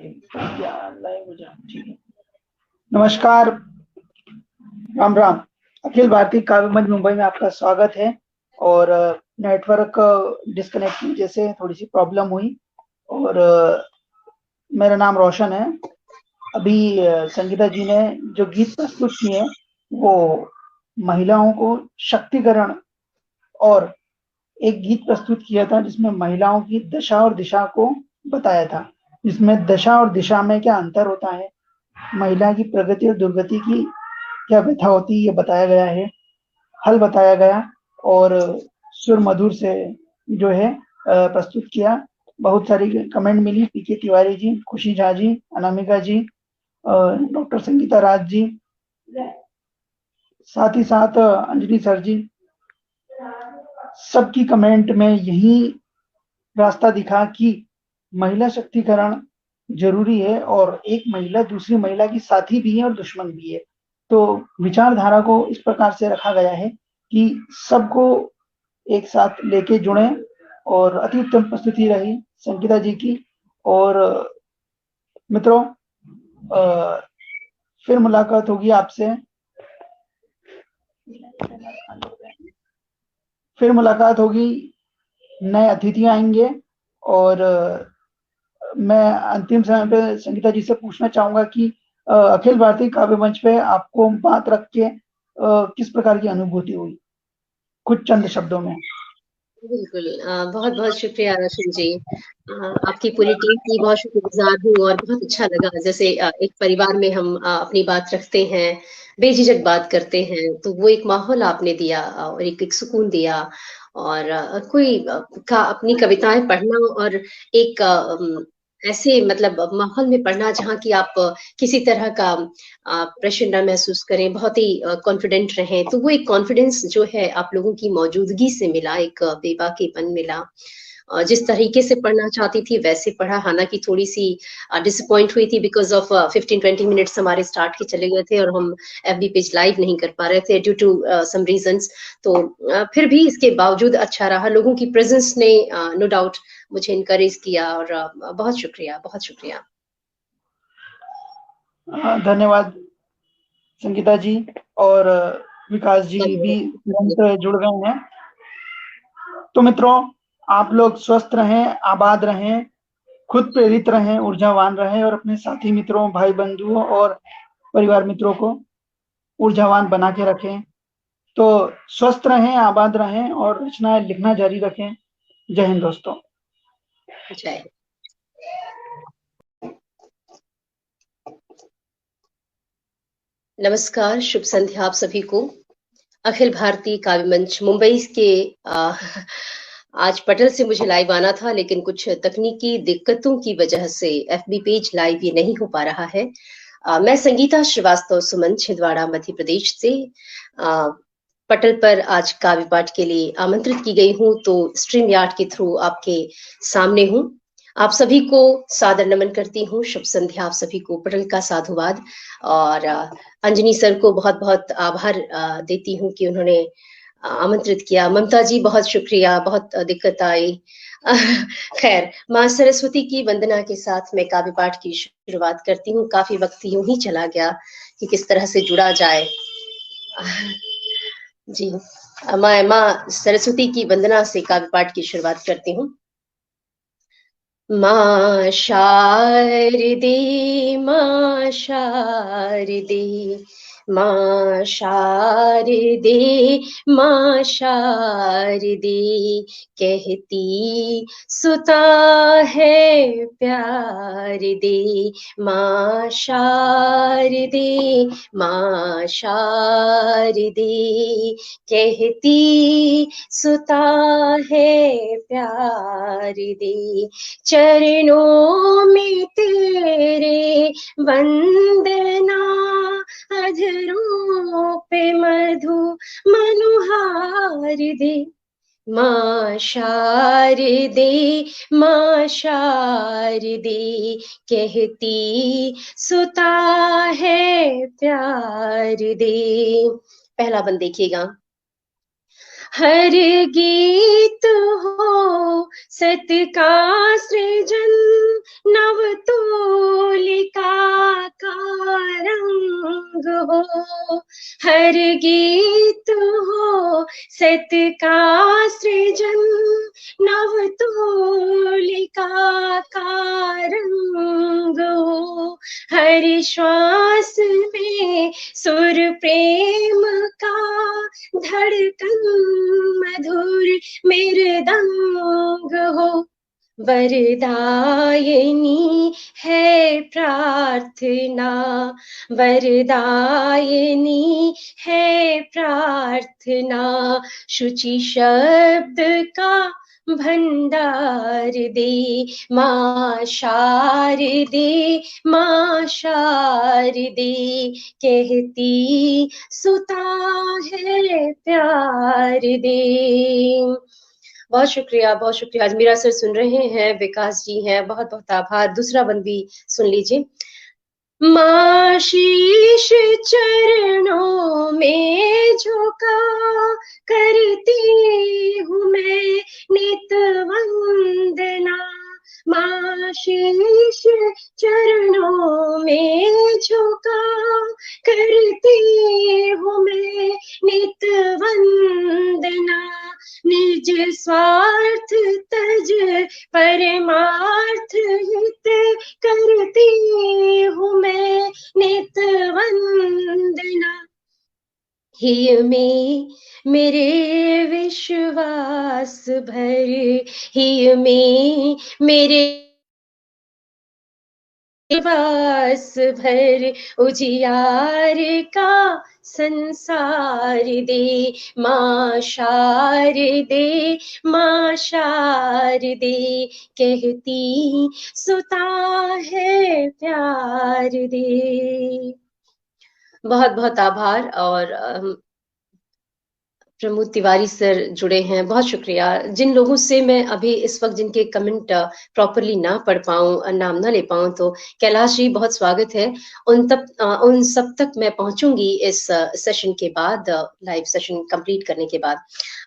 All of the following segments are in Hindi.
लाइव हो जाए, ठीक है। नमस्कार, राम राम। अखिल भारतीय काव्य मंच मुंबई में आपका स्वागत है। और नेटवर्क डिस्कनेक्ट की वजह से थोड़ी सी प्रॉब्लम हुई। और मेरा नाम रोशन है। अभी संगीता जी ने जो गीत प्रस्तुत किए वो महिलाओं को शक्तिकरण और एक गीत प्रस्तुत किया था जिसमें महिलाओं की दशा और दिशा को बताया था। जिसमें दशा और दिशा में क्या अंतर होता है, महिला की प्रगति और दुर्गति की क्या व्यथा होती है, ये बताया गया है, हल बताया गया। और सुर मधुर से जो है प्रस्तुत किया। बहुत सारी कमेंट मिली, पीके तिवारी जी, खुशी झा जी, अनामिका जी, डॉक्टर संगीता राज जी, साथ ही साथ अंजलि सर जी। सबकी कमेंट में यही रास्ता दिखा कि महिला शक्तिकरण जरूरी है और एक महिला दूसरी महिला की साथी भी है और दुश्मन भी है। तो विचारधारा को इस प्रकार से रखा गया है कि सबको एक साथ लेके जुड़े। और अति उत्तम प्रस्तुति रही संगीता जी की। और मित्रों, फिर मुलाकात होगी आपसे, फिर मुलाकात होगी, नए अतिथि आएंगे। और मैं अंतिम समय पे संगीता जी से पूछना चाहूंगा कि अखिल भारतीय काव्य मंच पे आपको बात रख के किस प्रकार की अनुभूति हुई, कुछ चंद शब्दों में। बिल्कुल, बहुत बहुत शुक्रिया रोशन जी। आपकी पूरी टीम की बहुत शुक्रगुजार हूँ और बहुत अच्छा लगा। जैसे एक परिवार में हम अपनी बात रखते हैं, बेझिझक बात करते हैं, तो वो एक माहौल आपने दिया और एक सुकून दिया। और कोई अपनी कविताएं पढ़ना और एक ऐसे मतलब माहौल में पढ़ना जहाँ की आप किसी तरह का प्रेशर ना महसूस करें, बहुत ही कॉन्फिडेंट रहें, तो वो एक कॉन्फिडेंस जो है आप लोगों की मौजूदगी से मिला, एक बेबाकीपन मिला। जिस तरीके से पढ़ना चाहती थी वैसे पढ़ा, हालांकि थोड़ी सी डिसअपॉइंट हुई थी बिकॉज ऑफ 15-20 मिनट्स हमारे स्टार्ट के चले गए थे और हम एफबी पेज लाइव नहीं कर पा रहे थे ड्यू टू सम रीजंस। तो फिर भी इसके बावजूद अच्छा रहा, लोगों की प्रेजेंस ने नो डाउट मुझे इनकरेज किया। और बहुत शुक्रिया, बहुत शुक्रिया। धन्यवाद संगीता जी। और विकास जी भी धन्यवाद। तुरंत जुड़ गए हैं। तो मित्रों, आप लोग स्वस्थ रहें, आबाद रहें, खुद प्रेरित रहें, ऊर्जावान रहें और अपने साथी मित्रों, भाई बंधुओं और परिवार मित्रों को ऊर्जावान बना के रखें। तो स्वस्थ रहें, आबाद रहें और रचनाएं लिखना जारी रखें। जय हिंद दोस्तों। जय। नमस्कार, शुभ संध्या आप सभी को। अखिल भारतीय काव्य मंच मुंबई के आज पटल से मुझे लाइव आना था, लेकिन कुछ तकनीकी दिक्कतों की वजह से एफबी पेज लाइव ये नहीं हो पा रहा है। मैं संगीता श्रीवास्तव, सुमन, छिंदवाड़ा, मध्य प्रदेश से पटल पर आज काव्य पाठ के लिए आमंत्रित की गई हूँ, तो स्ट्रीम यार्ड के थ्रू आपके सामने हूँ। आप सभी को सादर नमन करती हूँ, शुभ संध्या आप सभी को, पटल का साधुवाद। और अंजनी सर को बहुत बहुत आभार देती हूँ कि उन्होंने आमंत्रित किया। ममता जी बहुत शुक्रिया, बहुत दिक्कत आई। खैर, माँ सरस्वती की वंदना के साथ मैं काव्य पाठ की शुरुआत करती हूँ। काफी वक्त यूं ही चला गया कि किस तरह से जुड़ा जाए। जी, मैं माँ सरस्वती की वंदना से काव्य पाठ की शुरुआत करती हूँ। माँ शारदे, माँ शारदे, माँ शारदे, माँ शारदे, कहती सुता है प्यार दे। माँ शारदे, माँ शारदे, कहती सुता है प्यार दे। चरणों में तेरे वंदना, अधरों पे मधु मनुहार दे। माँ शारदे, माँ शारदे, कहती सुता है प्यार दे। पहला बंद देखिएगा। हर गीत हो सत का सृजन, नव तो हर गीत हो सत का सृजन, नव तोलिका का रंग हो, हर श्वास में सुर प्रेम का धड़कन, मधुर मृदंग हो। वरदायिनी है प्रार्थना, वरदायिनी है प्रार्थना, शुचि शब्द का भंडार दे माँ शारदे, माँ शारदे, कहती सुता है प्यार दे। बहुत शुक्रिया, बहुत शुक्रिया। आज मीरा सर सुन रहे हैं, विकास जी हैं, बहुत बहुत आभार। दूसरा बंद भी सुन लीजिए। माँ शीश चरणों में झुका करती हूँ मैं नित वंदना, माँ शीश चरणों में झुका करती हूँ मैं नित वंदना, निज स्वार्थ तज परमार्थ हित करती हूँ मैं नित वंदना, ही में मेरे विश्वास भर, ही में मेरे वास भर, उजियार का संसार दे माँ शारदे, माँ शारदे, कहती सुता है प्यार दे। बहुत बहुत आभार। और प्रमोद तिवारी सर जुड़े हैं, बहुत शुक्रिया। जिन लोगों से मैं अभी इस वक्त जिनके कमेंट प्रॉपरली ना पढ़ पाऊं, नाम ना ले पाऊं, तो कैलाश जी बहुत स्वागत है। उन सब तक मैं पहुंचूंगी इस सेशन के बाद, लाइव सेशन कंप्लीट करने के बाद।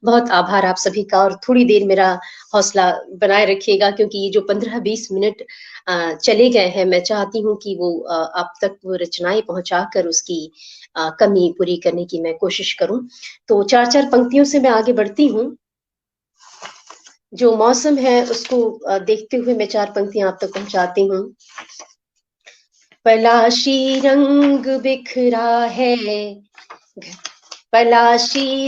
बहुत आभार आप सभी का, और थोड़ी देर मेरा हौसला बनाए रखिएगा, क्योंकि ये जो 15-20 मिनट चले गए हैं, मैं चाहती हूँ कि वो आप तक वो रचनाएं पहुंचाकर उसकी कमी पूरी करने की मैं कोशिश करूं। तो 4-4 पंक्तियों से मैं आगे बढ़ती हूँ। जो मौसम है उसको देखते हुए मैं 4 पंक्तियां आप तक पहुंचाती हूँ। पलाशी रंग बिखरा है, पलाशी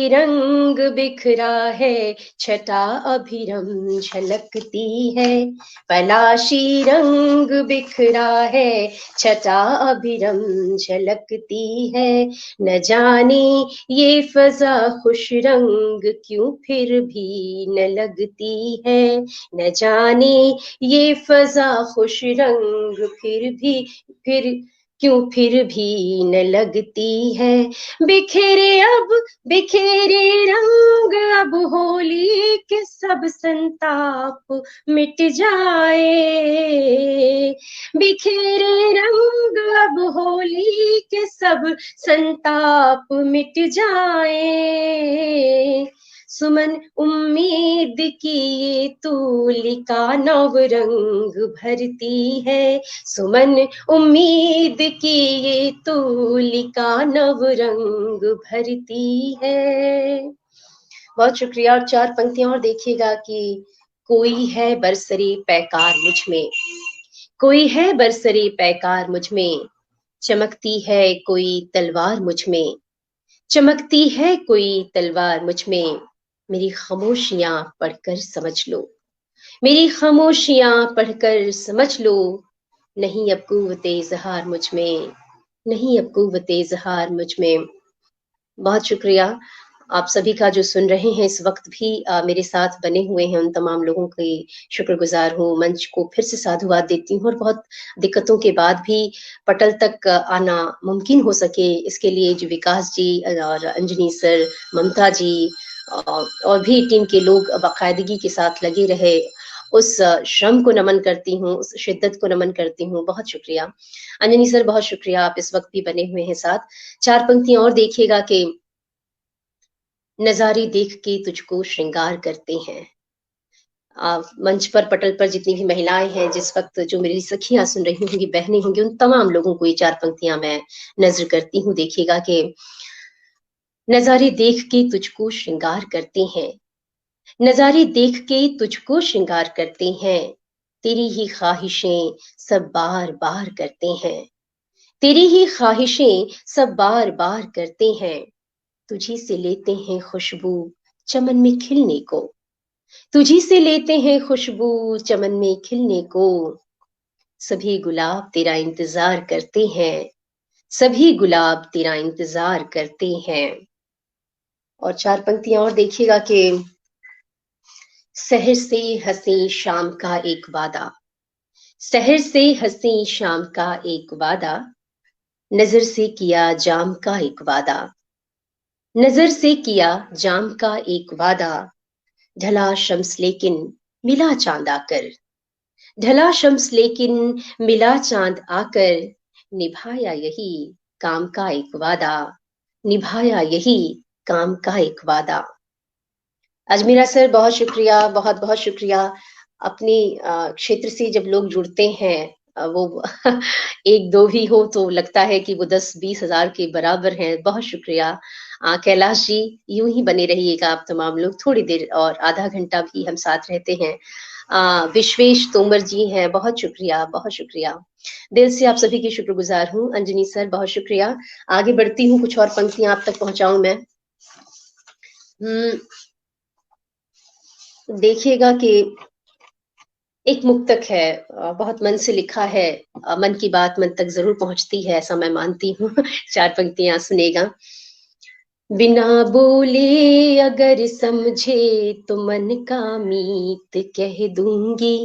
रंग बिखरा है, छटा अभिरम झलकती है, पलाशी रंग बिखरा है, छटा अभिरम झलकती है, न जाने ये फजा खुश रंग क्यों फिर भी न लगती है, न जाने ये फजा खुश रंग क्यों फिर भी न लगती है, बिखेरे रंग अब होली के सब संताप मिट जाए, बिखेरे रंग अब होली के सब संताप मिट जाए, सुमन उम्मीद की ये तूलिका नव रंग भरती है, सुमन उम्मीद की ये तूलिका नव रंग भरती है। बहुत शुक्रिया। और 4 पंक्तियां और देखिएगा कि कोई है बरसरी पैकार मुझ में, कोई है बरसरी पैकार मुझ में, चमकती है कोई तलवार मुझ में, चमकती है कोई तलवार मुझ में, मेरी खामोशियां पढ़कर समझ लो, मेरी खामोशियां पढ़कर समझ लो, नहीं अब कुव्वते इज़हार मुझ में, नहीं अब कुव्वते इज़हार मुझ में। बहुत शुक्रिया आप सभी का जो सुन रहे हैं इस वक्त भी मेरे साथ बने हुए हैं, उन तमाम लोगों की शुक्रगुजार हूँ। मंच को फिर से साधुवाद देती हूँ, और बहुत दिक्कतों के बाद भी पटल तक आना मुमकिन हो सके, इसके लिए जो विकास जी और अंजनी सर, ममता जी और भी टीम के लोग बाकायदगी के साथ लगे रहे, उस श्रम को नमन करती हूँ, उस शिद्दत को नमन करती हूँ। बहुत शुक्रिया अंजनी सर, बहुत शुक्रिया, आप इस वक्त भी बने हुए हैं साथ। 4 पंक्तियां और देखिएगा कि नजारे देख के तुझको श्रृंगार करते हैं, मंच पर पटल पर जितनी भी महिलाएं हैं, जिस वक्त जो मेरी सखियां सुन रही होंगी, बहनें होंगी, उन तमाम लोगों को ये 4 पंक्तियां मैं नज़र करती हूँ। देखिएगा कि नज़ारे देख के तुझको श्रृंगार करते हैं, नज़ारे देख के तुझको श्रृंगार करते हैं, तेरी ही ख्वाहिशें सब बार-बार करते हैं, तेरी ही ख्वाहिशें सब बार-बार करते हैं, तुझी से लेते हैं खुशबू चमन में खिलने को, तुझी से लेते हैं खुशबू चमन में खिलने को, सभी गुलाब तेरा इंतजार करते हैं, सभी गुलाब तेरा इंतजार करते हैं। और 4 पंक्तियां और देखिएगा कि शहर से हंसी शाम का एक वादा, शहर से हंसी शाम का एक वादा, नजर से किया जाम का एक वादा, नजर से किया जाम का एक वादा, ढला शम्स लेकिन मिला चांद आकर, ढला शम्स लेकिन मिला चांद आकर, निभाया यही काम का एक वादा, निभाया यही काम का एक वादा। अजमीरा सर, बहुत शुक्रिया, बहुत बहुत शुक्रिया। अपनी क्षेत्र से जब लोग जुड़ते हैं, वो एक दो भी हो तो लगता है कि वो 10-20 हजार के बराबर हैं। बहुत शुक्रिया। कैलाश जी, यूं ही बने रहिएगा आप तमाम लोग, थोड़ी देर और आधा घंटा भी हम साथ रहते हैं। विश्वेश तोमर जी हैं, बहुत शुक्रिया, बहुत शुक्रिया। दिल से आप सभी की शुक्रगुजार हूँ। अंजनी सर, बहुत शुक्रिया। आगे बढ़ती हूँ, कुछ और पंक्तियां आप तक पहुंचाऊं मैं। देखिएगा कि एक मुक्तक है, बहुत मन से लिखा है, मन की बात मन तक जरूर पहुंचती है, ऐसा मैं मानती हूँ। 4 पंक्तियां सुनेगा। बिना बोले अगर समझे तो मन का मीत कह दूंगी,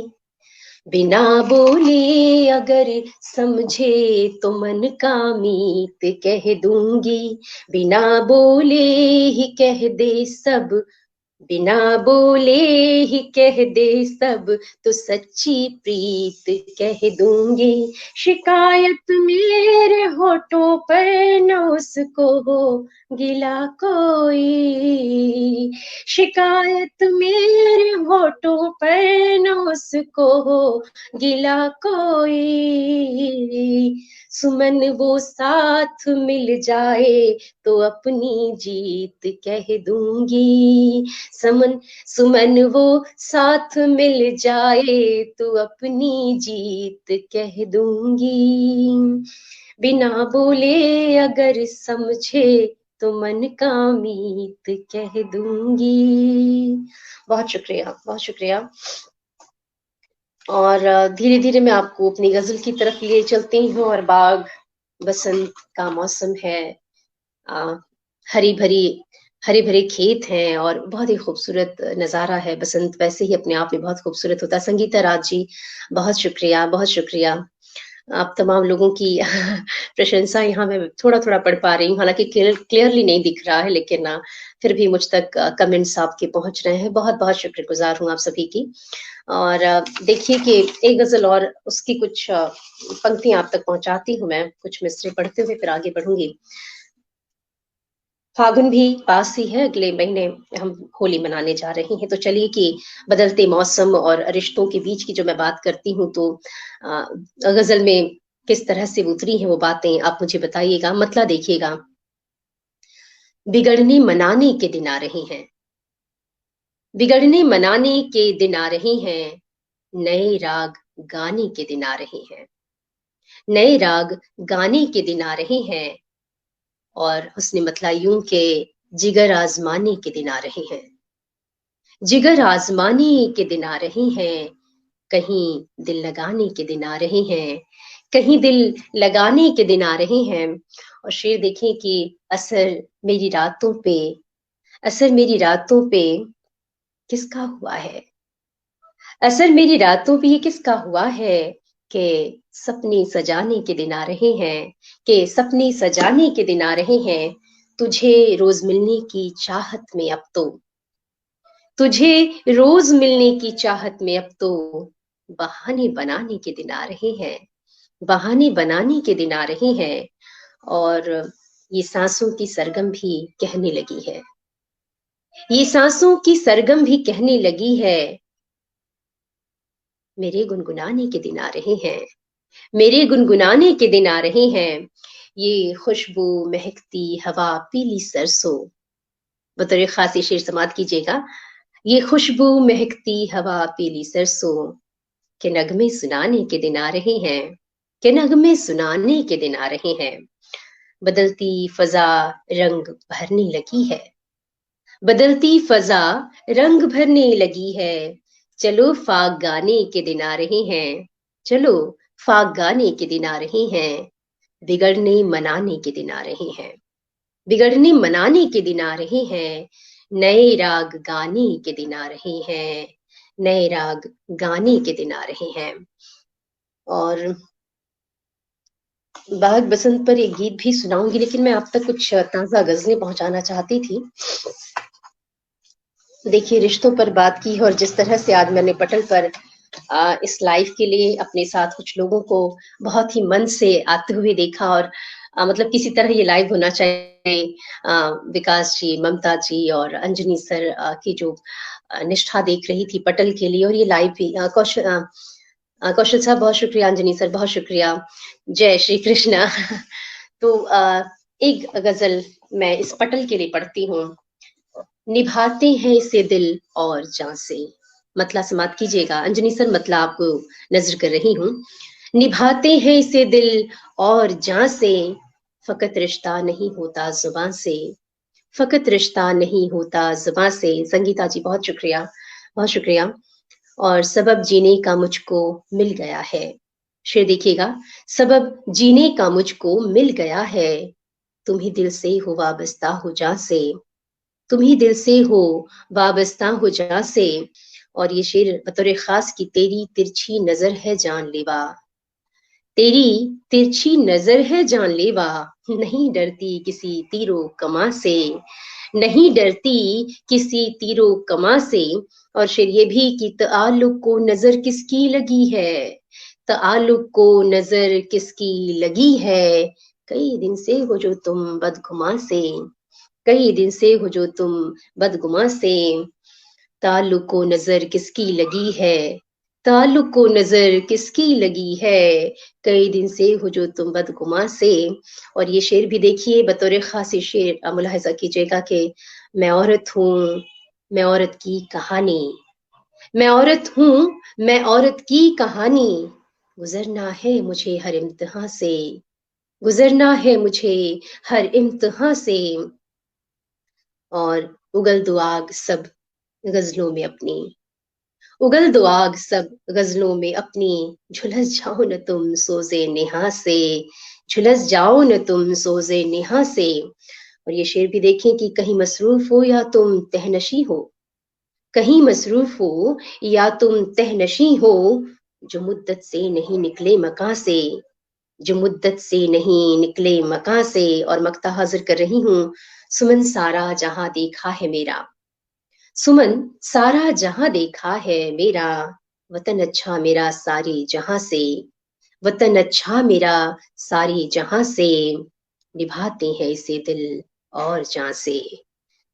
बिना बोले अगर समझे तो मन का मीत कह दूंगी, बिना बोले ही कह दे सब, बिना बोले ही कह दे सब, तो सच्ची प्रीत कह दूंगी, शिकायत मेरे होठों पर न उसको हो गिला कोई, शिकायत मेरे होठों पर न उसको हो गिला कोई, सुमन वो साथ मिल जाए तो अपनी जीत कह दूंगी, समन सुमन वो साथ मिल जाए तो अपनी जीत कह दूंगी, बिना बोले अगर समझे तो मन का मीत कह दूंगी। बहुत शुक्रिया, बहुत शुक्रिया। और धीरे धीरे मैं आपको अपनी गजल की तरफ ले चलती हूँ। और बाग बसंत का मौसम है, हरी भरी हरे भरे खेत हैं और बहुत ही खूबसूरत नज़ारा है। बसंत वैसे ही अपने आप में बहुत खूबसूरत होता है। संगीता राज जी, बहुत शुक्रिया, बहुत शुक्रिया। आप तमाम लोगों की प्रशंसा यहाँ मैं थोड़ा थोड़ा पढ़ पा रही हूँ, हालांकि क्लियरली नहीं दिख रहा है, लेकिन फिर भी मुझ तक कमेंट्स आपके पहुंच रहे हैं। बहुत बहुत शुक्रगुजार हूँ आप सभी की। और देखिए कि एक गजल और उसकी कुछ पंक्तियां आप तक पहुंचाती हूँ मैं, कुछ मिसरे पढ़ते हुए फिर आगे बढ़ूंगी। फागुन भी पास ही है, अगले महीने हम होली मनाने जा रहे हैं। तो चलिए कि बदलते मौसम और रिश्तों के बीच की जो मैं बात करती हूँ, तो गजल में किस तरह से उतरी हैं वो बातें आप मुझे बताइएगा। मतलब देखिएगा, बिगड़ने मनाने के दिन आ रहे हैं, बिगड़ने मनाने के दिन आ रहे हैं, नए राग गाने के दिन आ रहे हैं, नए राग गाने के दिन आ रहे हैं, और उसने मतला यूं के जिगर आजमाने के दिन आ रहे हैं, जिगर आजमाने के दिन आ रहे हैं, कहीं दिल लगाने के दिन आ रहे हैं, कहीं दिल लगाने के दिन आ रहे हैं। और शेर देखें कि असर मेरी रातों पे, असर मेरी रातों पे किसका हुआ है, असर मेरी रातों पे ये किसका हुआ है, कि सपने सजाने के दिन आ रहे हैं, कि सपने सजाने के दिन आ रहे हैं, तुझे रोज मिलने की चाहत में अब तो, तुझे रोज मिलने की चाहत में अब तो बहाने बनाने के दिन आ रहे हैं, बहाने बनाने के दिन आ रहे हैं। और ये सांसों की सरगम भी कहने लगी है, ये सांसों की सरगम भी कहने लगी है, मेरे गुनगुनाने के दिन आ रहे हैं, मेरे गुनगुनाने के दिन आ रहे हैं। ये खुशबू महकती हवा पीली सरसों, बतौर खासी शेर समात कीजिएगा। ये खुशबू महकती हवा पीली सरसों के नगमे सुनाने के दिन आ रहे हैं, के नगमे सुनाने के दिन आ रहे हैं। बदलती फजा रंग भरने लगी है, बदलती फजा रंग भरने लगी है। चलो फाग गाने के दिन आ रहे हैं, चलो फाग गाने के दिन आ रहे हैं। बिगड़ने मनाने के दिन आ रहे हैं, बिगड़ने मनाने के दिन आ रहे हैं। नए राग गाने के दिन आ रहे हैं, नए राग गाने के दिन आ रहे हैं। और बाग बसंत पर एक गीत भी सुनाऊंगी, लेकिन मैं आप तक कुछ ताजा गजलें पहुंचाना चाहती थी। देखिए, रिश्तों पर बात की और जिस तरह से आज मैंने पटल पर इस लाइव के लिए अपने साथ कुछ लोगों को बहुत ही मन से आते हुए देखा, और मतलब किसी तरह ये लाइव होना चाहिए। विकास जी, ममता जी और अंजनी सर की जो निष्ठा देख रही थी पटल के लिए, और ये लाइव भी कौशल साहब बहुत शुक्रिया, अंजनी सर बहुत शुक्रिया, जय श्री कृष्णा। तो एक गजल मैं इस पटल के लिए पढ़ती हूँ। निभाते हैं इसे दिल और जान से, मतला समाप्त कीजिएगा अंजनी सर, मतला आपको नजर कर रही हूँ। निभाते हैं इसे दिल और जान से, फकत रिश्ता नहीं होता जुबान से, फकत रिश्ता नहीं होता जुबान से। संगीता जी बहुत शुक्रिया, बहुत शुक्रिया। और सबब जीने का मुझको मिल गया है, शेर देखिएगा। सबब जीने का मुझको मिल गया है, तुम ही दिल से हो वाबस्ता हो जा से, तुम ही दिल से हो वाबस्ता हो जा से। और ये शेर बतौर खास की, तेरी तिरछी नजर है जानलेवा, तेरी तिरछी नजर है जानलेवा, नहीं डरती किसी तीरो कमा से, नहीं डरती किसी तीरो कमा से। और शेर ये भी कि ताल्लुक को नजर किसकी लगी है, ताल्लुक को नजर किसकी लगी है। कई दिन से हो जो तुम बदगुमा से, कई दिन से हो जो तुम बदगुमा से। ताल्लुक को नजर किसकी लगी है, ताल्लुक को नजर किसकी लगी है। कई दिन से हो जो तुम बदगुमा से। और ये शेर भी देखिए, बतौर खासी शेर मुलाहिजा कीजिएगा कि मैं औरत हूँ, मैं औरत की कहानी, मैं औरत हूँ, मैं औरत की कहानी। गुजरना है मुझे हर इम्तिहान से, गुजरना है मुझे हर इम्तिहान से। और उगल दो आग सब गजलों में अपनी, उगल दो आग सब गजलों में अपनी, झुलस जाओ न तुम सोजे नेहा से, झुलस जाओ न तुम सोजे नेहा से। और ये शेर भी देखें कि कहीं मसरूफ हो या तुम तहनशी हो, कहीं मसरूफ हो या तुम तहनशी हो। जो मुद्दत से नहीं निकले मका से, जो मुद्दत से नहीं निकले मका से। और मक्ता हाजिर कर रही हूँ। सुमन सारा जहां देखा है मेरा, सुमन सारा जहां देखा है मेरा, वतन अच्छा मेरा सारे जहां से, वतन अच्छा मेरा सारे जहां से। निभाते हैं इसे दिल और जान से,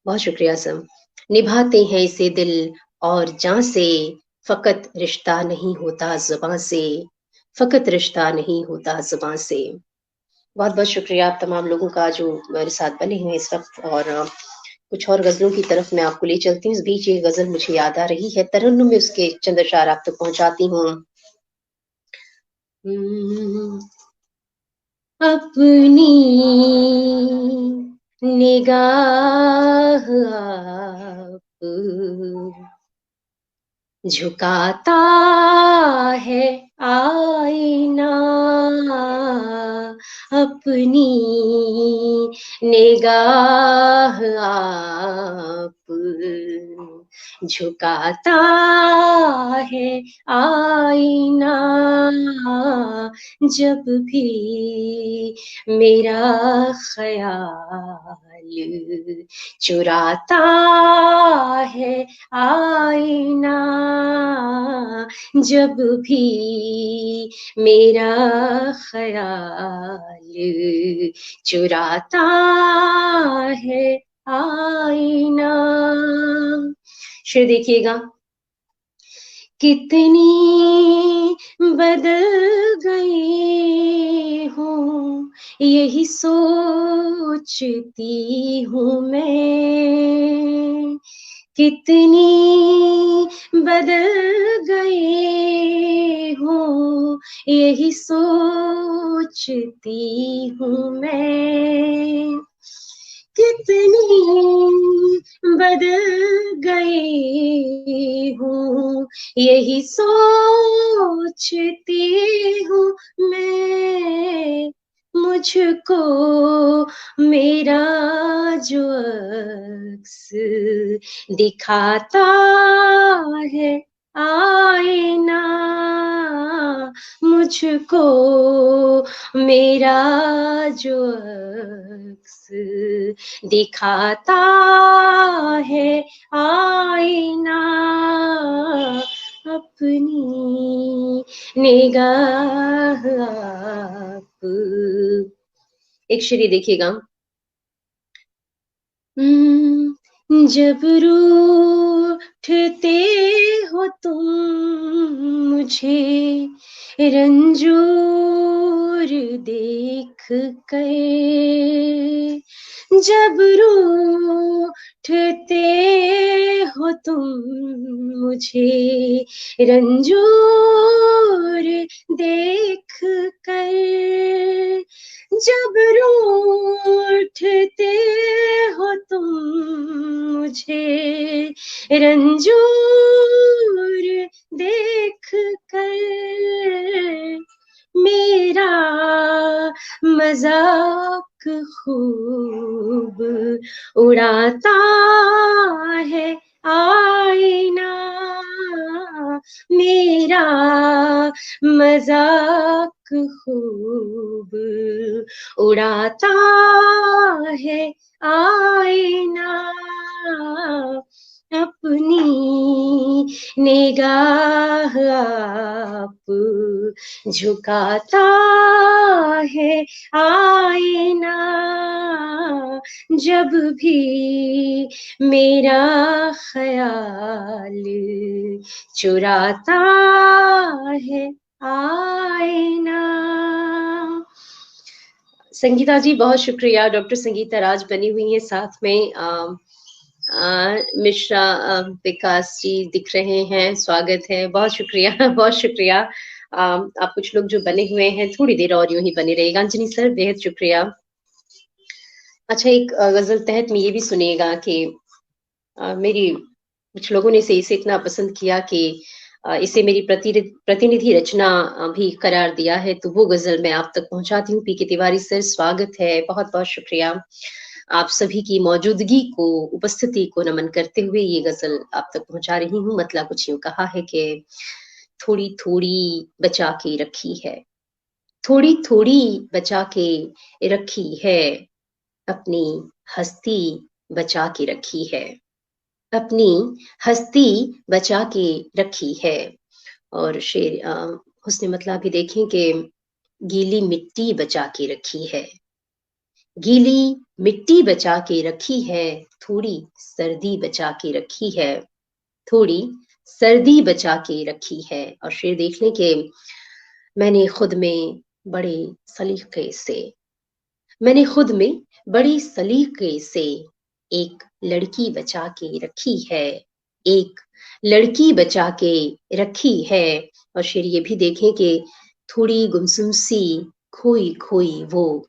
बहुत शुक्रिया सम। निभाते हैं इसे दिल और जान से, फकत रिश्ता नहीं होता जुबान से, फकत रिश्ता नहीं होता जुबान से। बहुत बहुत शुक्रिया आप तमाम लोगों का जो मेरे साथ बने हुए इस वक्त। और कुछ और गजलों की तरफ मैं आपको ले चलती हूँ। इस बीच ये गजल मुझे याद आ रही है, तरन्नुम में उसके चंद अशार आप तक पहुंचाती हूँ। अपनी निगाह आप झुकाता है आईना, अपनी निगाह आप झुकाता है आईना। जब भी मेरा ख्याल चुराता है आईना, जब भी मेरा ख्याल चुराता है आईना। शेर देखिएगा कितनी बदल गई हूँ यही सोचती हूँ मैं, कितनी बदल गई हूँ यही सोचती हूँ मैं, कितनी बदल गई हूँ यही सोचती हूँ मैं, मुझको मेरा जो अक्स दिखाता है आईना, मुझको मेरा जो अक्स दिखाता है आईना, अपनी निगाह आप। एक शेरी देखिएगा। जब रूठते हो तुम मुझे रंजूर देख कर, जब रूठते हो तुम मुझे रंजूर देख कर, जब रूठते हो तुम मुझे रंजूर देख कर, मेरा मजाक खूब उड़ाता है आईना, मेरा मजाक खूब उड़ाता है आईना, अपनी निगाह आप झुकाता है आईना, जब भी मेरा ख्याल चुराता है आईना। संगीता जी बहुत शुक्रिया। डॉक्टर संगीता राज बनी हुई है साथ में। मिश्रा विकास जी दिख रहे हैं, स्वागत है, बहुत शुक्रिया बहुत शुक्रिया। आप कुछ लोग जो बने हुए हैं थोड़ी देर और यूं ही बने रहेगा। अंजनी सर बेहद शुक्रिया। अच्छा, एक गजल तहत में ये भी सुनिएगा कि मेरी कुछ लोगों ने इसे इतना पसंद किया कि इसे मेरी प्रतिनिधि रचना भी करार दिया है, तो वो गजल मैं आप तक पहुंचाती हूँ। पीके तिवारी सर स्वागत है, बहुत बहुत शुक्रिया। आप सभी की मौजूदगी को, उपस्थिति को नमन करते हुए ये गजल आप तक पहुंचा रही हूँ। मतलब कुछ यूं कहा है कि थोड़ी थोड़ी बचा के रखी है, थोड़ी थोड़ी बचा के रखी है, अपनी हस्ती बचा के रखी है, अपनी हस्ती बचा के रखी है। और शेर उसने मतलब भी देखें कि गीली मिट्टी बचा के रखी है, गीली मिट्टी बचा के रखी है, थोड़ी सर्दी बचा के रखी है, थोड़ी सर्दी बचा के रखी है। और शेर देख लें कि मैंने खुद में बड़े सलीके से, मैंने खुद में बड़ी सलीके से एक लड़की बचा के रखी है, एक लड़की बचा के रखी है। और शेर ये भी देखें कि थोड़ी गुमसुम सी खोई खोई वो,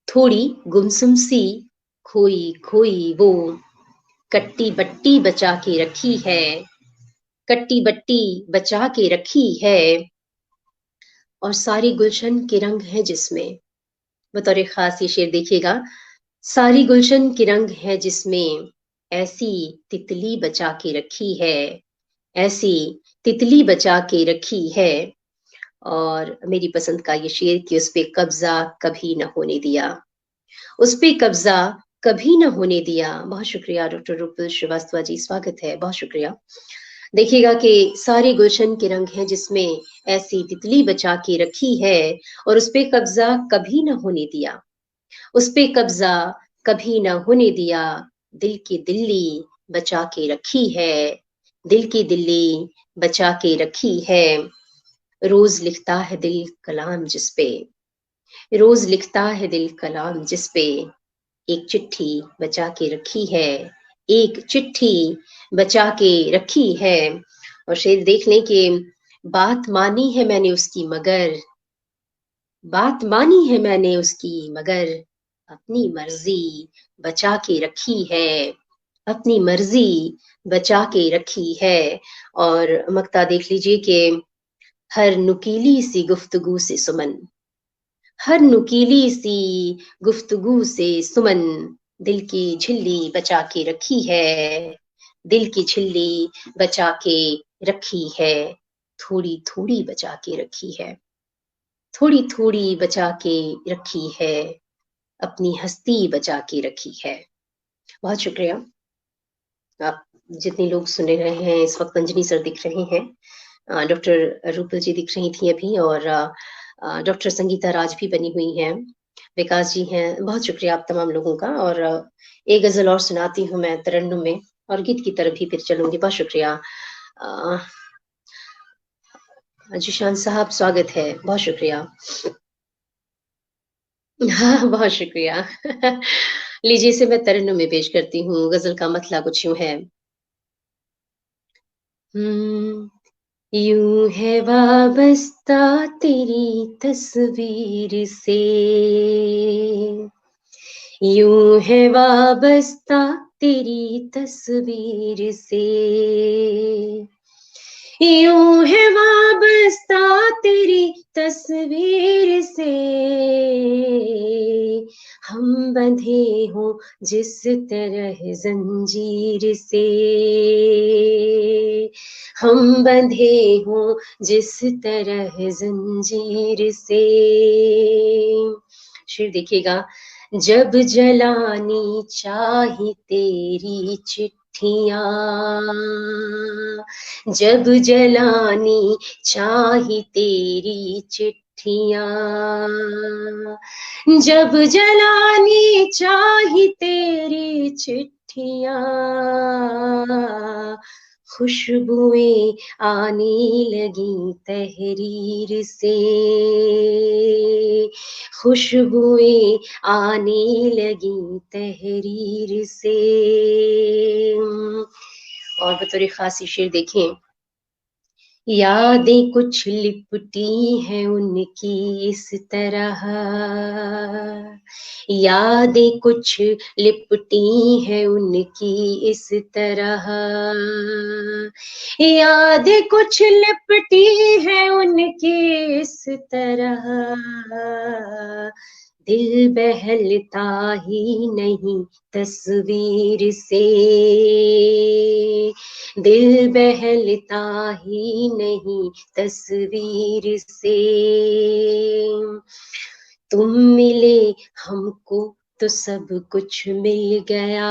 थोड़ी गुमसुम सी खोई खोई वो, कट्टी बट्टी बचा के रखी है, कट्टी बट्टी बचा के रखी है। और सारी गुलशन के रंग है जिसमें, बतौर खास ये शेर देखिएगा, सारी गुलशन के रंग है जिसमें ऐसी तितली बचा के रखी है, ऐसी तितली बचा के रखी है। और मेरी पसंद का ये शेर कि उस पे कब्जा कभी न होने दिया, उस पे कब्जा कभी न होने दिया। बहुत शुक्रिया डॉक्टर रूपल श्रीवास्तव जी, स्वागत है, बहुत शुक्रिया। देखिएगा कि सारे गुलशन के रंग हैं जिसमें ऐसी तितली बचा के रखी है, और उस पे कब्जा कभी न होने दिया, उस पे कब्जा कभी न होने दिया, दिल की दिल्ली बचा के रखी है, दिल की दिल्ली बचा के रखी है, रोज लिखता है दिल कलाम जिस पे, रोज लिखता है दिल कलाम जिस पे, एक चिट्ठी बचा के रखी है, एक चिट्ठी बचा के रखी है। और शेर देख लें कि बात मानी है मैंने उसकी मगर, बात मानी है मैंने उसकी मगर, अपनी मर्जी बचा के रखी है, अपनी मर्जी बचा के रखी है। और मक्ता देख लीजिए कि हर नुकीली सी गुफ्तगू से सुमन, हर नुकीली सी गुफ्तगू से सुमन, दिल की झिल्ली बचा के रखी है, दिल की झिल्ली बचा के रखी है, थोड़ी थोड़ी बचा के रखी है, थोड़ी थोड़ी बचा के रखी है, अपनी हस्ती बचा के रखी है। बहुत शुक्रिया। आप जितने लोग सुन रहे हैं इस वक्त, अंजनी सर दिख रहे हैं, डॉक्टर रूपल जी दिख रही थी अभी, और डॉक्टर संगीता राज भी बनी हुई हैं, विकास जी हैं। बहुत शुक्रिया आप तमाम लोगों का। और एक गजल और सुनाती हूँ मैं तरन्नुम में, और गीत की तरफ ही फिर चलूंगी। बहुत शुक्रिया। जिशान साहब स्वागत है, बहुत शुक्रिया। हाँ, बहुत शुक्रिया। लीजिए, इसे मैं तरन्नुम में पेश करती हूँ। गजल का मतला कुछ यूं है। हम्म, यूं है वाबस्ता तेरी तस्वीर से, यूं है वाबस्ता तेरी तस्वीर से, यूं है वाबस्ता तेरी तस्वीर से, हम बंधे हों जिस तरह जंजीर से, हम बंधे हों जिस तरह जंजीर से। शेर देखिएगा। जब जलानी चाही तेरी चिट्ठियां, जब जलानी चाही तेरी चिट्ठियां, जब जलानी चाही तेरी चिट्ठियां, खुशबुएं आने लगी तहरीर से, खुशबुएं आने लगी तहरीर से। और बतौर खासी शेर देखें। यादें कुछ लिपटी हैं उनकी इस तरह, यादें कुछ लिपटी हैं उनकी इस तरह, यादें कुछ लिपटी हैं उनकी इस तरह, दिल बहलता ही नहीं तस्वीर से, दिल बहलता ही नहीं तस्वीर से। तुम मिले हमको तो सब कुछ मिल गया,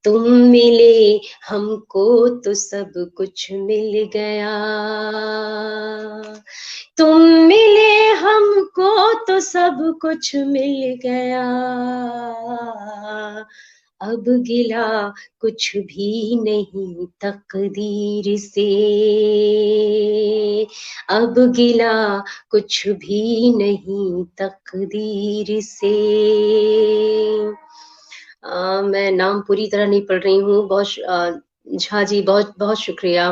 तुम मिले हमको तो सब कुछ मिल गया, तुम मिले हमको तो सब कुछ मिल गया, अब गिला कुछ भी नहीं तकदीर से, अब गिला कुछ भी नहीं तकदीर से। मैं नाम पूरी तरह नहीं पढ़ रही हूँ। झा जी, बहुत बहुत शुक्रिया।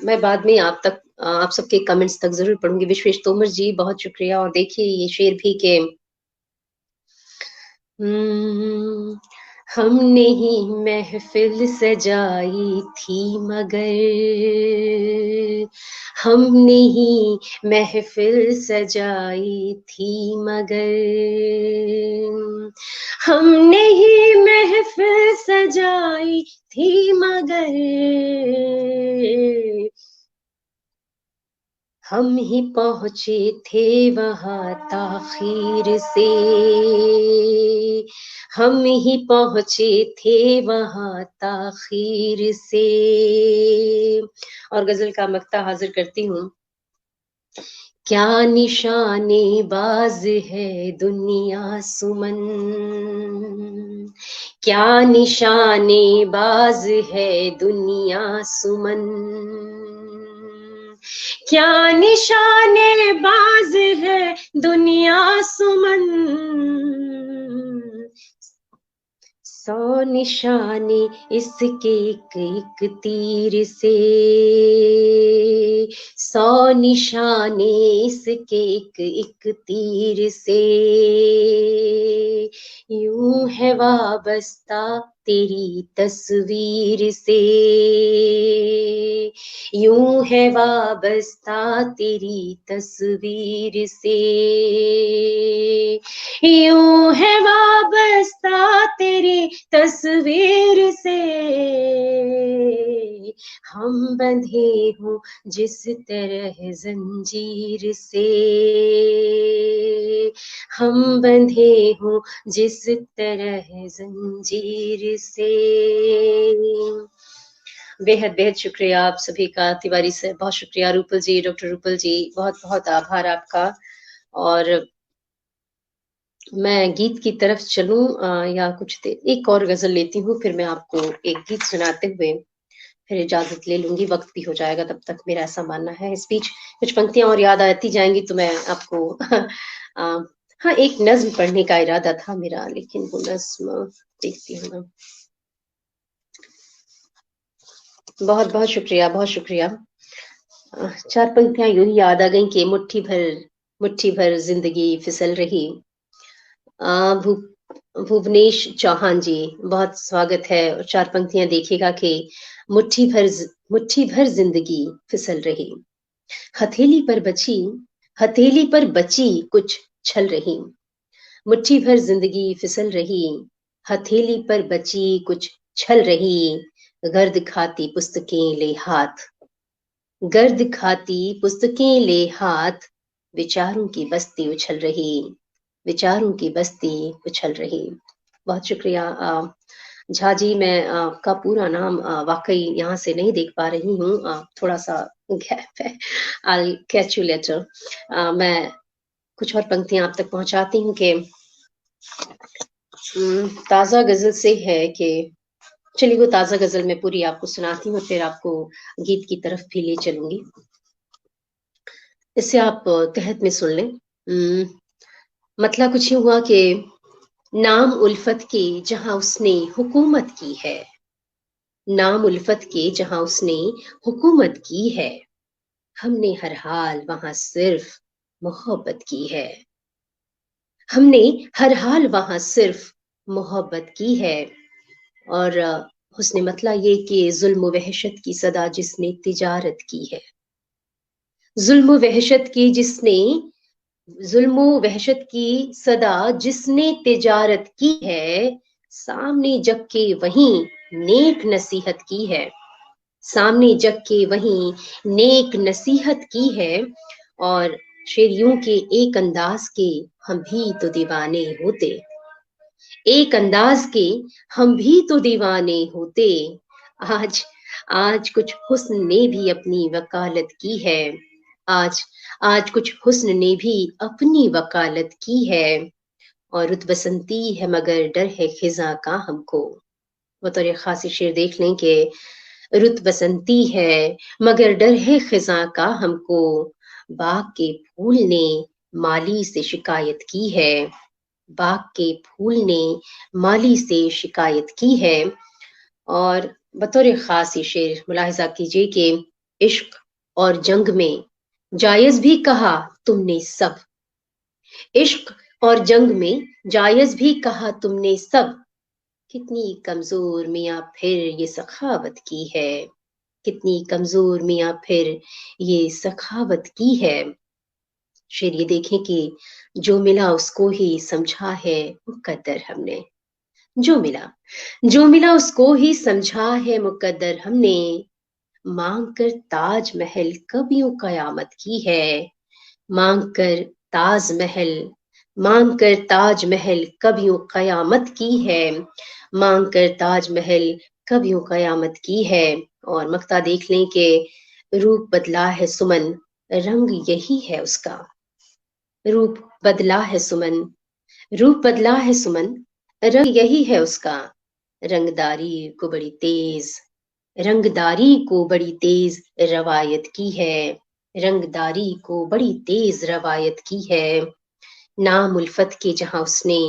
मैं बाद में आप तक आप सबके कमेंट्स तक जरूर पढ़ूंगी। विश्वेश तोमर जी, बहुत शुक्रिया। और देखिए ये शेर भी के हमने ही महफिल सजाई थी मगर, हमने ही महफिल सजाई थी मगर, हमने ही महफिल सजाई थी मगर, हम ही पहुंचे थे वहां ताखीर से, हम ही पहुंचे थे वहां ताखीर से। और गजल का मक्ता हाजिर करती हूँ। क्या निशाने बाज है दुनिया सुमन, क्या निशाने बाज है दुनिया सुमन, क्या निशाने बाज है दुनिया सुमन, सौ निशाने इसके एक एक तीर से, सौ निशाने इसके एक एक तीर से, यूं है वाबस्ता तेरी तस्वीर से, यूं है वाबस्ता तेरी तस्वीर से, यूं है वाबस्ता तेरी तस्वीर से, हम बंधे हों जिस तरह जंजीर से, हम बंधे हों जिस तरह जंजीर से। बेहद बेहद शुक्रिया आप सभी का। तिवारी सर बहुत शुक्रिया, रूपल जी, डॉक्टर रूपल जी बहुत बहुत आभार आपका। और मैं गीत की तरफ चलूं या कुछ देर एक और गजल लेती हूँ, फिर मैं आपको एक गीत सुनाते हुए फिर इजाजत ले लूंगी। वक्त भी हो जाएगा तब तक, मेरा ऐसा मानना है। इस बीच कुछ पंक्तियां और याद आती जाएंगी तो मैं आपको हाँ, एक नज्म पढ़ने का इरादा था मेरा, लेकिन वो नज्म देखती हूँ मैं। बहुत बहुत शुक्रिया, बहुत शुक्रिया। चार पंक्तियां यूं ही याद आ गई कि मुट्ठी भर जिंदगी फिसल रही। भू भुवनेश चौहान जी बहुत स्वागत है। और चार पंक्तियां देखिएगा कि मुट्ठी भर जिंदगी फिसल रही, हथेली पर बची हथेली पर बची कुछ छल रही, मुट्ठी भर जिंदगी फिसल रही, हथेली पर बची कुछ छल रही, गर्द खाती पुस्तकें ले हाथ, गर्द खाती पुस्तकें ले हाथ, विचारों की बस्ती उछल रही, विचारों की बस्ती उछल रही। बहुत शुक्रिया झा जी। मैं आपका पूरा नाम वाकई यहाँ से नहीं देख पा रही हूँ, थोड़ा सा गैप है। I catch you later. मैं कुछ और पंक्तियां आप तक पहुंचाती हूँ कि ताजा गजल से है कि चलिए वो ताजा गजल मैं पूरी आपको सुनाती हूँ, फिर आपको गीत की तरफ भी ले चलूंगी। इससे आप तहत में सुन लें। मतलब कुछ ही हुआ कि नाम उल्फत के जहां उसने हुकूमत की है, नाम उल्फत के जहां उसने हुकूमत की है, हमने हर हाल वहां सिर्फ मोहब्बत की है, हमने हर हाल वहां सिर्फ मोहब्बत की है। और उसने मतलब ये कि जुल्म वहशत की सदा जिसने तिजारत की है, जुल्म वहशत की जिसने जुल्म वहशत की सदा जिसने तिजारत की है, सामने जग के वहीं नेक नसीहत की है, सामने जग के वहीं नेक नसीहत की है। और शेर यूं के एक अंदाज के हम भी तो दीवाने होते, एक अंदाज के हम भी तो दीवाने होते, आज आज कुछ हुस्न ने भी अपनी वकालत की है, आज आज कुछ हुस्न ने भी अपनी वकालत की है। और रुत बसंती है मगर डर है खिजा का हमको। बतौर खासी शेर देख लें कि रुत बसंती है मगर डर है खिजा का हमको, बाग के फूल ने माली से शिकायत की है, बाग के फूल ने माली से शिकायत की है। और बतौर खास ये शेर मुलाहिजा कीजिए कि इश्क और जंग में जायज भी कहा तुमने सब, इश्क और जंग में जायज भी कहा तुमने सब, कितनी कमजोर मियाँ फिर ये सखावत की है, कितनी कमजोर मियाँ फिर ये सखावत की है। शेर ये देखें कि जो मिला उसको ही समझा है मुकद्दर हमने, जो मिला जो मिला उसको ही समझा है मुकद्दर हमने, मांग कर ताजमहल कब यूं कयामत की है, मांग कर ताजमहल मांग कर ताजमहल कब यूं कयामत की है, मांग कर ताजमहल कब यूं कयामत की है। और मक्ता देख लें कि रूप बदला है सुमन, रंग यही है उसका। रूप बदला है सुमन, रूप बदला है सुमन, रंग यही है उसका। रंगदारी को बड़ी तेज, रंगदारी को बड़ी तेज रवायत की है, रंगदारी को बड़ी तेज रवायत की है। नाम उल्फत के जहां उसने,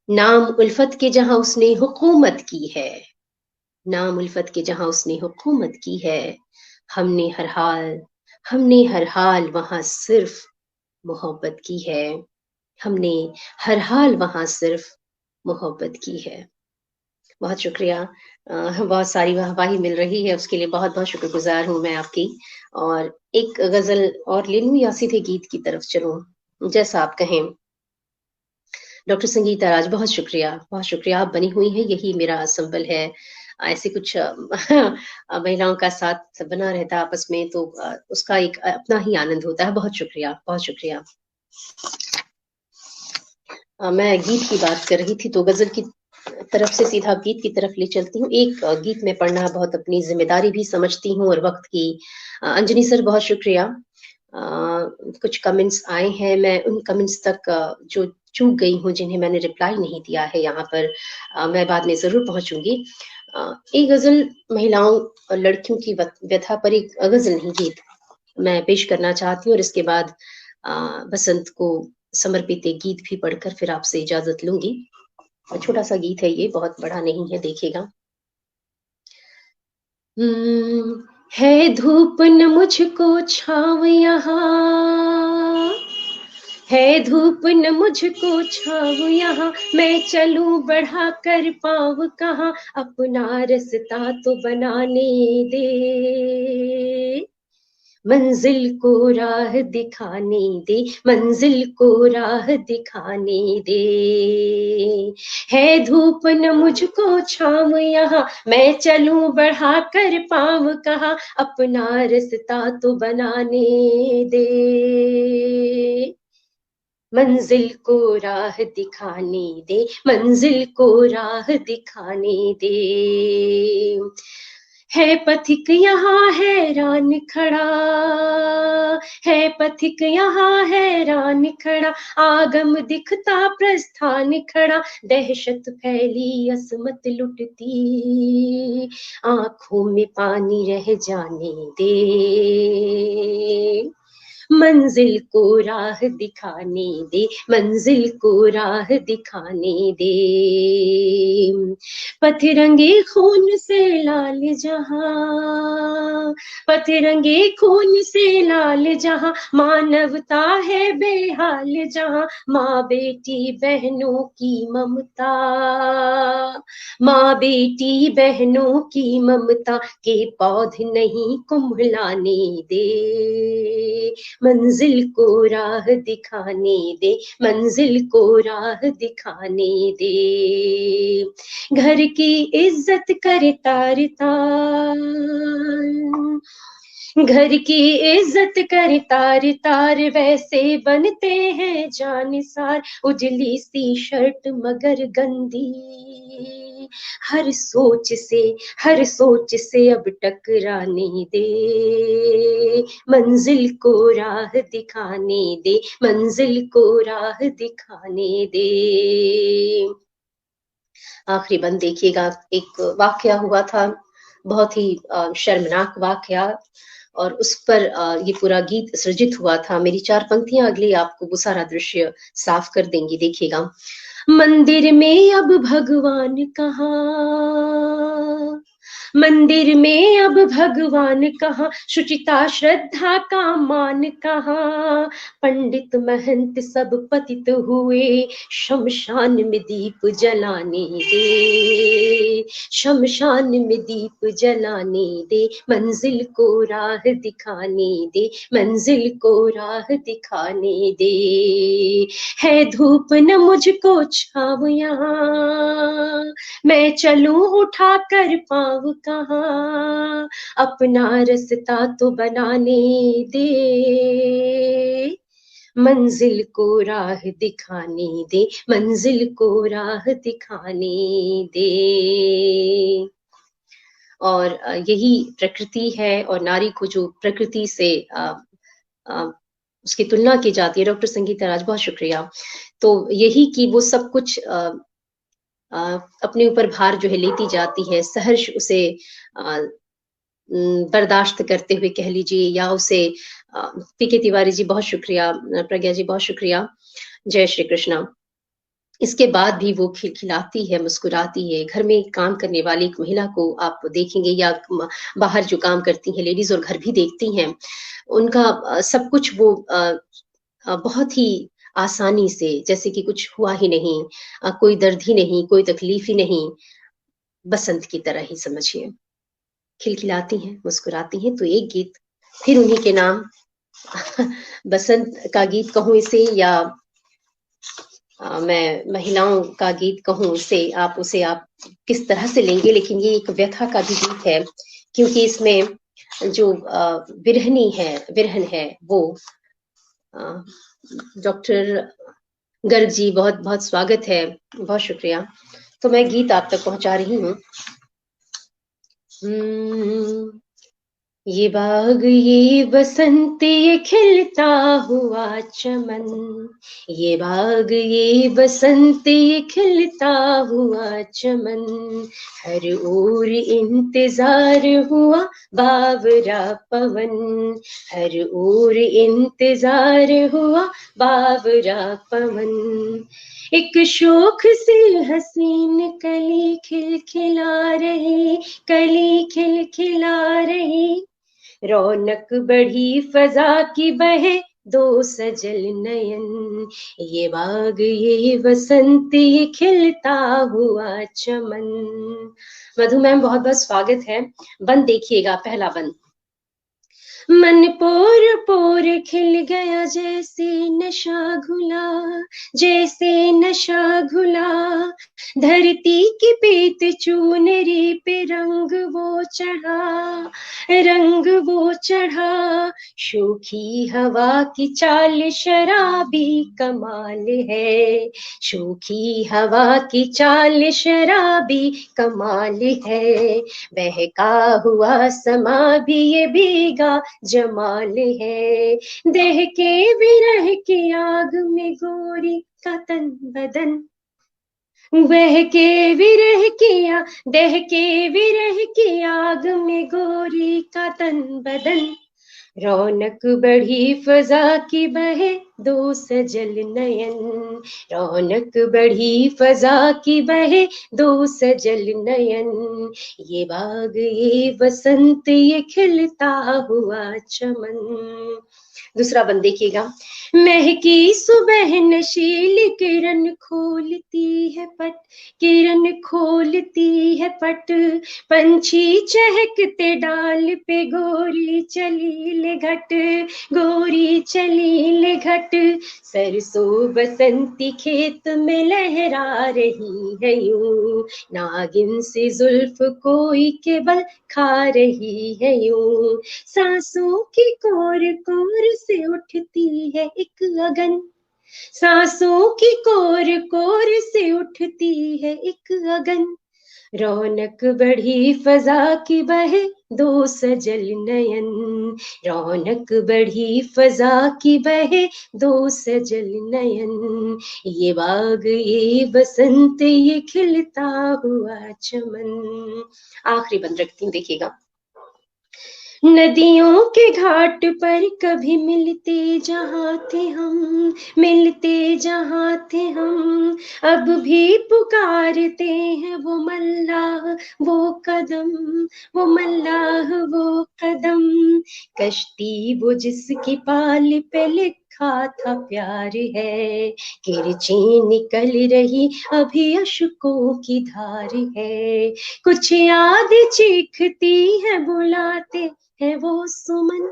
नाम उल्फत के जहां उसने हुकूमत की है, नाम उल्फत के जहां उसने हुकूमत की है। हमने हर हाल, हमने हर हाल वहां सिर्फ मोहब्बत की है, हमने हर हाल वहां सिर्फ मोहब्बत की है। बहुत शुक्रिया। बहुत सारी वाहवाही मिल रही है, उसके लिए बहुत बहुत शुक्रगुजार हूँ मैं आपकी। और एक गजल और ले लूं या सीधे गीत की तरफ चलूं, जैसा आप कहें। डॉक्टर संगीता राज, बहुत शुक्रिया, बहुत शुक्रिया। आप बनी हुई हैं, यही मेरा संबल है। ऐसे कुछ महिलाओं का साथ बना रहता आपस में, तो उसका एक अपना ही आनंद होता है। बहुत शुक्रिया, बहुत शुक्रिया। मैं गीत की बात कर रही थी, तो गजल की तरफ से सीधा गीत की तरफ ले चलती हूँ। एक गीत में पढ़ना बहुत अपनी जिम्मेदारी भी समझती हूँ और वक्त की। अंजनी सर, बहुत शुक्रिया। कुछ कमेंट्स आए हैं, मैं उन कमेंट्स तक जो चूक गई हूँ, जिन्हें मैंने रिप्लाई नहीं दिया है यहाँ पर, मैं बाद में जरूर पहुंचूंगी। एक गजल महिलाओं और लड़कियों की व्यथा पर, एक गजल नहीं, गीत मैं पेश करना चाहती हूँ, और इसके बाद बसंत को समर्पित एक गीत भी पढ़कर फिर आपसे इजाजत लूंगी। छोटा सा गीत है ये, बहुत बड़ा नहीं है, देखिएगा। है धूप न मुझको छाव यहाँ, है धूप न मुझको छाव यहाँ, मैं चलूं बढ़ा कर पाँव कहाँ, अपना रास्ता तो बनाने दे, मंजिल को राह दिखाने दे, मंजिल को राह दिखाने दे। है धूप न मुझको छाँव यहाँ, मैं चलूं बढ़ा कर पाँव कहाँ, अपना रास्ता तो बनाने दे, मंजिल को राह दिखाने दे, मंजिल को राह दिखाने दे। है पथिक यहाँ हैरान खड़ा, है पथिक यहाँ हैरान खड़ा, आगम दिखता प्रस्थान खड़ा, दहशत फैली असमत लुटती, आंखों में पानी रह जाने दे, मंजिल को राह दिखाने दे, मंजिल को राह दिखाने दे। पथरंगे खून से लाल जहां, पथरंगे खून से लाल जहां, मानवता है बेहाल जहां, माँ बेटी बहनों की ममता, माँ बेटी बहनों की ममता के पौधे नहीं कुम्हलाने दे, मंजिल को राह दिखाने दे, मंजिल को राह दिखाने दे। घर की इज्जत करे तार तार, घर की इज्जत करे तार तार, वैसे बनते हैं जानिसार, उजली सी शर्ट मगर गंदी, हर सोच से, हर सोच से अब टकराने दे, मंजिल को राह दिखाने दे, मंजिल को राह दिखाने दे। आखिरी बंद देखिएगा, एक वाकया हुआ था, बहुत ही शर्मनाक वाकया, और उस पर ये पूरा गीत सृजित हुआ था। मेरी 4 पंक्तियां अगले आपको वो सारा दृश्य साफ कर देंगी, देखिएगा। मंदिर में अब भगवान कहाँ, मंदिर में अब भगवान कहाँ, शुचिता श्रद्धा का मान कहाँ, पंडित महंत सब पतित हुए, शमशान में दीप जलाने दे, शमशान में दीप जलाने दे, मंजिल को राह दिखाने दे, मंजिल को राह दिखाने दे। है धूप न मुझको छाव यहाँ, मैं चलूं उठा कर पाँव कहाँ, अपना रास्ता तो बनाने दे, मंजिल को राह दिखाने दे, मंजिल को राह दिखाने दे। और यही प्रकृति है, और नारी को जो प्रकृति से उसकी तुलना की जाती है। डॉक्टर संगीता राज, बहुत शुक्रिया। तो यही कि वो सब कुछ अपने ऊपर भार जो है लेती जाती है, सहर्ष उसे बर्दाश्त करते हुए कह लीजिए, या उसे पीके तिवारी जी बहुत शुक्रिया, प्रज्ञा जी बहुत शुक्रिया, जय श्री कृष्णा। इसके बाद भी वो खिलखिलाती है, मुस्कुराती है। घर में काम करने वाली एक महिला को आप देखेंगे, या बाहर जो काम करती हैं लेडीज और घर भी देखती हैं, उनका सब कुछ वो बहुत ही आसानी से, जैसे कि कुछ हुआ ही नहीं, कोई दर्द ही नहीं, कोई तकलीफ ही नहीं, बसंत की तरह ही समझिए। खिलखिलाती हैं, मुस्कुराती हैं। तो एक गीत फिर उन्हीं के नाम बसंत का गीत कहूं इसे, या मैं महिलाओं का गीत कहूं इसे, आप उसे आप किस तरह से लेंगे, लेकिन ये एक व्यथा का भी गीत है, क्योंकि इसमें जो विरहन है वो डॉक्टर गर्ग जी, बहुत बहुत स्वागत है, बहुत शुक्रिया। तो मैं गीत आप तक पहुंचा रही हूँ। ये बाग ये बसंत ये खिलता हुआ चमन, ये बाग ये बसंत ये खिलता हुआ चमन, हर ओर इंतजार हुआ बावरा पवन, हर ओर इंतजार हुआ बावरा पवन, एक शोख से हसीन कली खिलखिला रही, कली खिलखिला रही, रौनक बढ़ी फजा की बहे दो सजल नयन, ये बाग ये बसंत ये खिलता हुआ चमन। मधु मैम बहुत बहुत स्वागत है। बंद देखिएगा, पहला बंद। मन पोर पोर खिल गया जैसे नशा घुला, जैसे नशा घुला, धरती की पीत चूनरी पे रंग वो चढ़ा, रंग वो चढ़ा, सूखी हवा की चाल शराबी कमाल है, सूखी हवा की चाल शराबी कमाल है, बहका हुआ समा भी ये भीगा जमाल है, देह के विरह की आग में गोरी का तन बदन, बह के विरह किया, दह के विरह की आग में गोरी का तन बदन, रौनक बढ़ी फजा की बहे दो सजल नयन, रौनक बढ़ी फजा की बहे दो सजल नयन, ये बाग ये बसंत ये खिलता हुआ चमन। दूसरा बंद देखिएगा। महकी सुबह नशीली किरण खोलती है पट, किरण खोलती है पट, पंछी चहकते डाल पे गोरी चली ले घट, गोरी चली ले घट, सरसों बसंती खेत में लहरा रही है यूं, नागिन से जुल्फ कोई केवल खा रही है यूं, सांसों की कोर कोर से उठती है एक अगन, सांसों की कोर कोर से उठती है एक अगन, रौनक बढ़ी फजा की बहे दो सजल नयन, रौनक बढ़ी फजा की बहे दो सजल नयन, ये बाग ये बसंत ये खिलता हुआ चमन। आखिरी बंद रखती हूँ, देखिएगा। नदियों के घाट पर कभी मिलते जहाँ थे हम, मिलते जहाँ थे हम, अब भी पुकारते हैं वो मल्लाह वो कदम, वो मल्लाह वो कदम, कश्ती वो जिसकी पाल पे लिखा था प्यार है, किरची निकल रही अभी अशकों की धार है, कुछ याद चीखती है बुलाते है वो सुमन,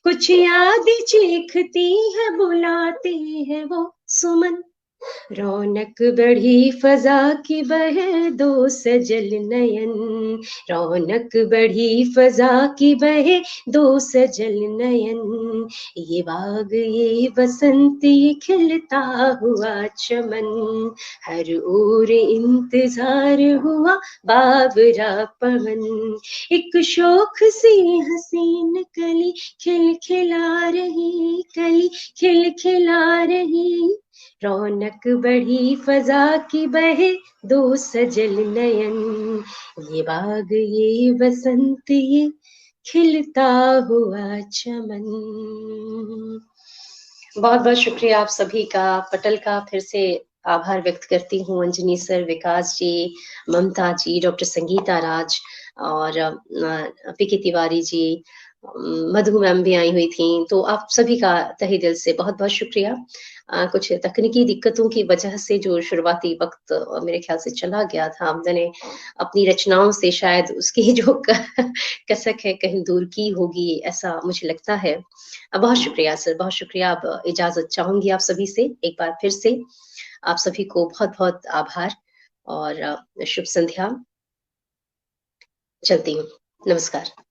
कुछ याद चीखती है बुलाते हैं वो सुमन, रौनक बढ़ी फजा की बहे दो सजल नयन, रौनक बढ़ी फजा की बहे दो सजल नयन, ये बाग ये बसंत ये खिलता हुआ चमन, हर ओर इंतजार हुआ बावरा पवन, एक शोख सी हसीन कली खिलखिला रही, कली खिल खिला रही, रौनक बढ़ी फजा की बहे दो सजल नयन, ये बाग ये बसंत ये खिलता हुआ चमन। बहुत बहुत शुक्रिया आप सभी का। पटल का फिर से आभार व्यक्त करती हूँ। अंजनी सर, विकास जी, ममता जी, डॉक्टर संगीता राज और पीके तिवारी जी, मधु मैम भी आई हुई थी। तो आप सभी का तहे दिल से बहुत बहुत शुक्रिया। कुछ तकनीकी दिक्कतों की वजह से जो शुरुआती वक्त मेरे ख्याल से चला गया था, मैंने अपनी रचनाओं से शायद उसकी जो कसक है कहीं दूर की होगी, ऐसा मुझे लगता है। बहुत शुक्रिया सर, बहुत शुक्रिया। अब इजाजत चाहूंगी आप सभी से एक बार फिर से। आप सभी को बहुत बहुत आभार और शुभ संध्या। चलती हूँ। नमस्कार।